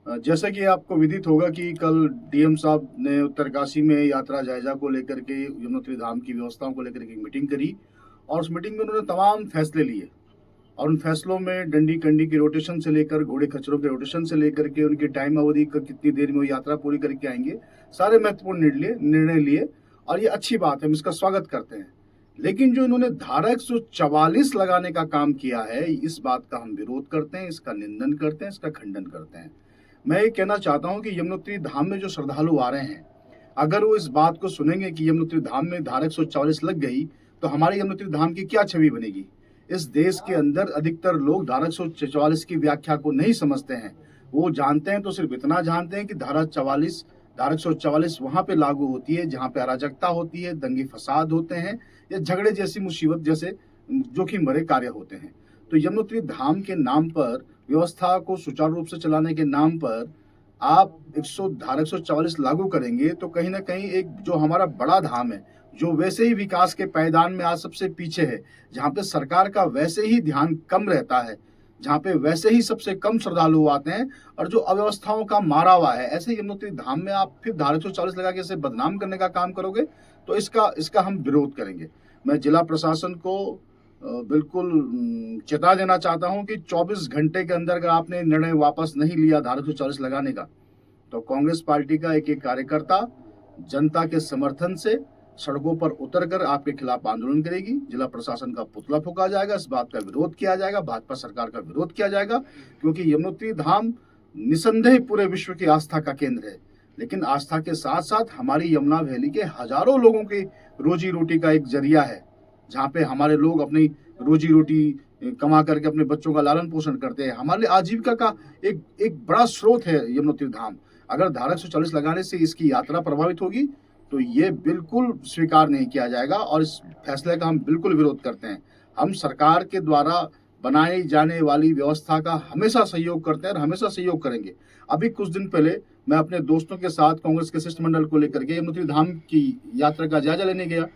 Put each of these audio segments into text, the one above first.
जैसा कि आपको विदित होगा कि कल डीएम साहब ने उत्तरकाशी में यात्रा जायजा को लेकर के यमुनोत्री धाम की व्यवस्थाओं को लेकर के एक मीटिंग करी और उस मीटिंग में उन्होंने तमाम फैसले लिए और उन फैसलों में डंडी कंडी के रोटेशन से लेकर घोड़े खच्चरों के रोटेशन से लेकर के उनकी टाइम अवधि का कितनी देर में वो यात्रा पूरी करके आएंगे, सारे महत्वपूर्ण निर्णय लिए और ये अच्छी बात है, हम इसका स्वागत करते हैं। लेकिन जो इन्होंने धारा 144 लगाने का काम किया है, इस बात का हम विरोध करते हैं, इसका निंदन करते हैं, इसका खंडन करते हैं। मैं ये कहना चाहता हूं कि यमुनोत्री धाम में जो श्रद्धालु आ रहे हैं, अगर वो इस बात को सुनेंगे कि यमुनोत्री धाम में धारा 144 लग गई तो हमारे यमुनोत्री धाम की क्या छवि बनेगी। इस देश के अंदर अधिकतर लोग धारा 144 की व्याख्या को नहीं समझते हैं। वो जानते हैं तो सिर्फ इतना जानते हैं कि धारा 144 वहां पे लागू होती है जहां पे अराजकता होती है, दंगे फसाद होते हैं या झगड़े जैसी मुसीबत जैसे जोखिम भरे कार्य होते हैं। तो यमुनोत्री धाम के नाम पर, व्यवस्था को सुचारू रूप से चलाने के नाम पर आप धारा 144 लागू करेंगे तो कहीं ना कहीं एक जो हमारा बड़ा धाम है, जो वैसे ही विकास के पायदान में आज सबसे पीछे है, जहाँ पे सरकार का वैसे ही ध्यान कम रहता है, जहाँ पे वैसे ही सबसे कम श्रद्धालु आते हैं और जो अव्यवस्थाओं का मारा हुआ है, ऐसे यमुनोत्री धाम में आप फिर धारा 144 लगा के इसे बदनाम करने का काम करोगे तो इसका हम विरोध करेंगे। मैं जिला प्रशासन को बिल्कुल चेता देना चाहता हूं कि 24 घंटे के अंदर अगर आपने निर्णय वापस नहीं लिया धारा 144 लगाने का, तो कांग्रेस पार्टी का एक कार्यकर्ता जनता के समर्थन से सड़कों पर उतरकर आपके खिलाफ आंदोलन करेगी। जिला प्रशासन का पुतला फूंका जाएगा, इस बात का विरोध किया जाएगा, भाजपा सरकार का विरोध किया जाएगा, क्योंकि यमुनोत्री धाम निसंदेह पूरे विश्व की आस्था का केंद्र है। लेकिन आस्था के साथ साथ हमारी यमुना वैली के हजारों लोगों की रोजी रोटी का एक जरिया है, जहाँ पे हमारे लोग अपनी रोजी रोटी कमा करके अपने बच्चों का लालन पोषण करते हैं। हमारे लिए आजीविका का एक बड़ा स्रोत है यमुनोत्री धाम। अगर धारा 144 लगाने से इसकी यात्रा प्रभावित होगी तो ये बिल्कुल स्वीकार नहीं किया जाएगा और इस फैसले का हम बिल्कुल विरोध करते हैं। हम सरकार के द्वारा बनाई जाने वाली व्यवस्था का हमेशा सहयोग करते हैं और हमेशा सहयोग करेंगे। अभी कुछ दिन पहले मैं अपने दोस्तों के साथ कांग्रेस के शिष्टमंडल को लेकर के यमुनोत्री धाम की यात्रा का जायजा लेने गया।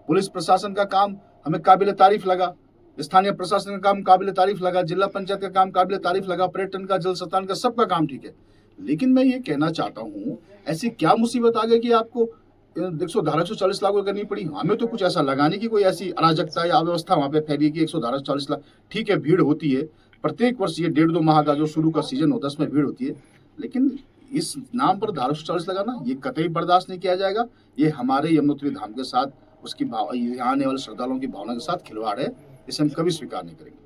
पुलिस प्रशासन का काम हमें काबिल तारीफ लगा, स्थानीय प्रशासन का काम काबिल तारीफ लगा, जिला पंचायत का काम काबिल तारीफ लगा, पर्यटन का, जल संस्थान का, सबका काम ठीक है। लेकिन मैं ये कहना चाहता हूँ, ऐसी क्या मुसीबत आ गई कि आपको धारा 140 लागू करनी पड़ी। हमें तो कुछ ऐसा लगाने की कोई ऐसी अराजकता या अव्यवस्था वहां पे फैली कि 140 लाख, ठीक है भीड़ होती है प्रत्येक वर्ष, ये 1.5-2 माह का जो शुरू का सीजन होता है उसमें भीड़ होती है, लेकिन इस नाम पर धारा 140 लगाना ये कतई बर्दाश्त नहीं किया जाएगा। ये हमारे यमुनोत्री धाम के साथ, उसकी आने वाले श्रद्धालुओं की भावना के साथ खिलवाड़ है, इसे हम कभी स्वीकार नहीं करेंगे।